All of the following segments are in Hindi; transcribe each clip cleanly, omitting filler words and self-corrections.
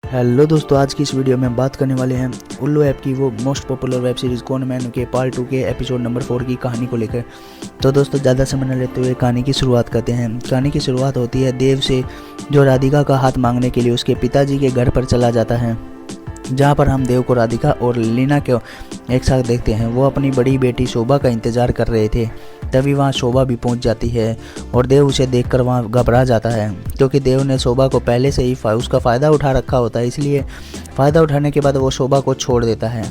हेलो दोस्तों, आज की इस वीडियो में हम बात करने वाले हैं उल्लू ऐप की वो मोस्ट पॉपुलर वेब सीरीज़ कौन मैन के पार्ट 2 के एपिसोड नंबर 4 की कहानी को लेकर। तो दोस्तों ज़्यादा समय न लेते हुए कहानी की शुरुआत करते हैं। कहानी की शुरुआत होती है देव से, जो राधिका का हाथ मांगने के लिए उसके पिताजी के घर पर चला जाता है, जहाँ पर हम देव को राधिका और लीना को एक साथ देखते हैं। वो अपनी बड़ी बेटी शोभा का इंतज़ार कर रहे थे। तभी वहाँ शोभा भी पहुँच जाती है और देव उसे देखकर वहाँ घबरा जाता है, क्योंकि देव ने शोभा को पहले से ही उसका फ़ायदा उठा रखा होता है। इसलिए फ़ायदा उठाने के बाद वो शोभा को छोड़ देता है।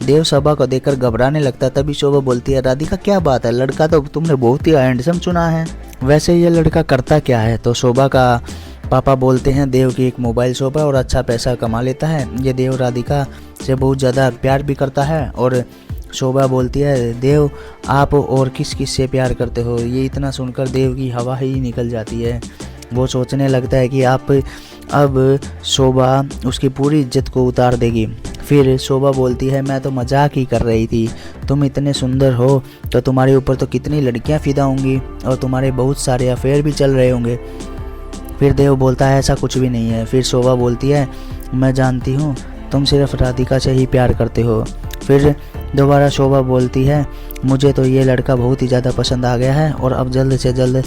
देव शोभा को देखकर घबराने लगता है। तभी शोभा बोलती है, राधिका क्या बात है, लड़का तो तुमने बहुत ही हैंडसम चुना है, वैसे ये लड़का करता क्या है? तो शोभा का पापा बोलते हैं देव की एक मोबाइल शॉप है और अच्छा पैसा कमा लेता है। ये देव राधिका से बहुत ज़्यादा प्यार भी करता है। और शोभा बोलती है, देव आप और किस किस से प्यार करते हो? ये इतना सुनकर देव की हवा ही निकल जाती है। वो सोचने लगता है कि अब शोभा उसकी पूरी इज्जत को उतार देगी। फिर शोभा बोलती है, मैं तो मजाक ही कर रही थी, तुम इतने सुंदर हो तो तुम्हारे ऊपर तो कितनी लड़कियां फिदा होंगी और तुम्हारे बहुत सारे अफेयर भी चल रहे होंगे। फिर देव बोलता है, ऐसा कुछ भी नहीं है। फिर शोभा बोलती है, मैं जानती हूँ तुम सिर्फ राधिका से ही प्यार करते हो। फिर दोबारा शोभा बोलती है, मुझे तो ये लड़का बहुत ही ज़्यादा पसंद आ गया है और अब जल्द से जल्द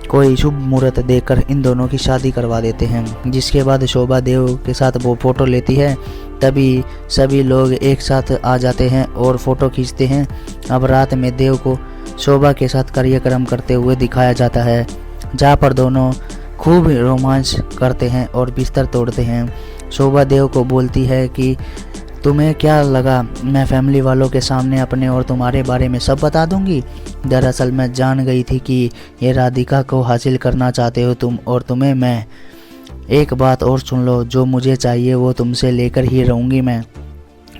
कोई शुभ मुहूर्त देखकर इन दोनों की शादी करवा देते हैं। जिसके बाद शोभा देव के साथ वो फ़ोटो लेती है। तभी सभी लोग एक साथ आ जाते हैं और फ़ोटो खींचते हैं। अब रात में देव को शोभा के साथ कार्यक्रम करते हुए दिखाया जाता है, जहाँ पर दोनों खूब रोमांस करते हैं और बिस्तर तोड़ते हैं। शोभा देव को बोलती है कि तुम्हें क्या लगा मैं फैमिली वालों के सामने अपने और तुम्हारे बारे में सब बता दूंगी? दरअसल मैं जान गई थी कि ये राधिका को हासिल करना चाहते हो तुम, और तुम्हें मैं एक बात और सुन लो, जो मुझे चाहिए वो तुमसे लेकर ही रहूँगी मैं।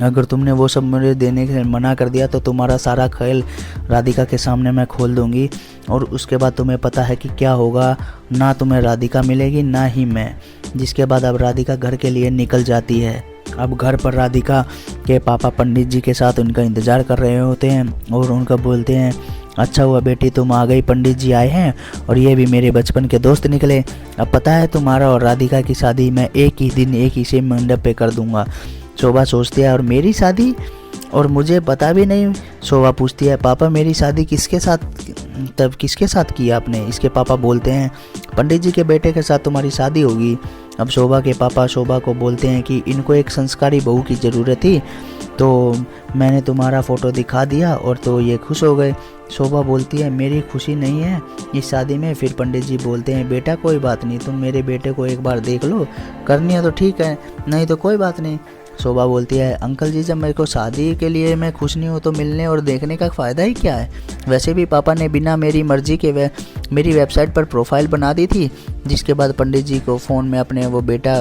अगर तुमने वो सब मुझे देने से मना कर दिया तो तुम्हारा सारा खेल राधिका के सामने मैं खोल दूंगी, और उसके बाद तुम्हें पता है कि क्या होगा, ना तुम्हें राधिका मिलेगी ना ही मैं। जिसके बाद अब राधिका घर के लिए निकल जाती है। अब घर पर राधिका के पापा पंडित जी के साथ उनका इंतज़ार कर रहे होते हैं और उनका बोलते हैं, अच्छा हुआ बेटी तुम आ गई, पंडित जी आए हैं और ये भी मेरे बचपन के दोस्त निकले। अब पता है तुम्हारा और राधिका की शादी मैं एक ही दिन एक ही सेम मंडप पे कर दूंगा। शोभा सोचती है, और मेरी शादी, और मुझे पता भी नहीं। शोभा पूछती है, पापा मेरी शादी किसके साथ की आपने? इसके पापा बोलते हैं, पंडित जी के बेटे के साथ तुम्हारी शादी होगी। अब शोभा के पापा शोभा को बोलते हैं कि इनको एक संस्कारी बहू की ज़रूरत थी, तो मैंने तुम्हारा फ़ोटो दिखा दिया और तो ये खुश हो गए। शोभा बोलती है, मेरी खुशी नहीं है इस शादी में। फिर पंडित जी बोलते हैं, बेटा कोई बात नहीं, तुम मेरे बेटे को एक बार देख लो, करनी है तो ठीक है, नहीं तो कोई बात नहीं। शोभा बोलती है, अंकल जी जब मेरे को शादी के लिए मैं खुश नहीं हूँ तो मिलने और देखने का फ़ायदा ही क्या है? वैसे भी पापा ने बिना मेरी मर्ज़ी के मेरी वेबसाइट पर प्रोफाइल बना दी थी। जिसके बाद पंडित जी को फ़ोन में अपने वो बेटा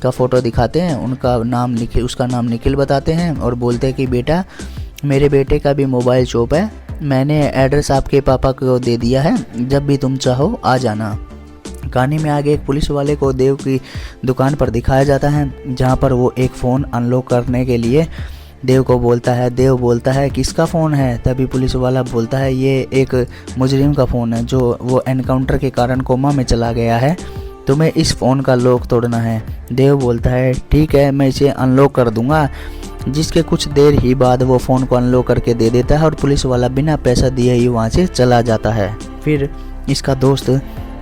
का फ़ोटो दिखाते हैं, उसका नाम निखिल बताते हैं और बोलते हैं कि बेटा मेरे बेटे का भी मोबाइल शॉप है, मैंने एड्रेस आपके पापा को दे दिया है, जब भी तुम चाहो आ जाना। कहानी में आगे एक पुलिस वाले को देव की दुकान पर दिखाया जाता है, जहां पर वो एक फ़ोन अनलॉक करने के लिए देव को बोलता है। देव बोलता है, किसका फ़ोन है? तभी पुलिस वाला बोलता है, ये एक मुजरिम का फ़ोन है जो वो एनकाउंटर के कारण कोमा में चला गया है, तुम्हें इस फ़ोन का लॉक तोड़ना है। देव बोलता है, ठीक है मैं इसे अनलॉक कर दूंगा। जिसके कुछ देर ही बाद वो फ़ोन को अनलॉक करके दे देता है और पुलिस वाला बिना पैसा दिए ही वहाँ से चला जाता है। फिर इसका दोस्त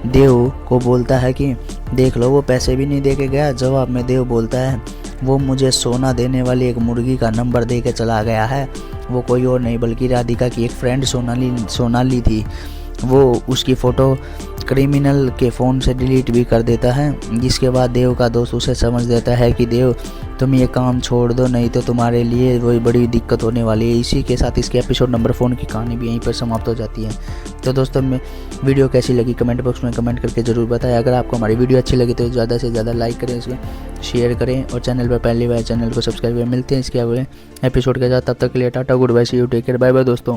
देव को बोलता है कि देख लो वो पैसे भी नहीं दे के गया। जवाब में देव बोलता है, वो मुझे सोना देने वाली एक मुर्गी का नंबर दे के चला गया है। वो कोई और नहीं बल्कि राधिका की एक फ्रेंड सोनाली थी। वो उसकी फ़ोटो क्रिमिनल के फ़ोन से डिलीट भी कर देता है। जिसके बाद देव का दोस्त उसे समझ देता है कि देव तुम ये काम छोड़ दो, नहीं तो तुम्हारे लिए वही बड़ी दिक्कत होने वाली है। इसी के साथ इसके एपिसोड नंबर 4 की कहानी भी यहीं पर समाप्त हो जाती है। तो दोस्तों वीडियो कैसी लगी कमेंट बॉक्स में कमेंट करके ज़रूर बताएं। अगर आपको हमारी वीडियो अच्छी लगी तो ज़्यादा से ज़्यादा लाइक करें, इसको शेयर करें और चैनल पर पहली बार चैनल को सब्सक्राइब करें। मिलते हैं इसके अगले एपिसोड के साथ, तब तक के लिए tata goodbye, see you take care, bye bye दोस्तों।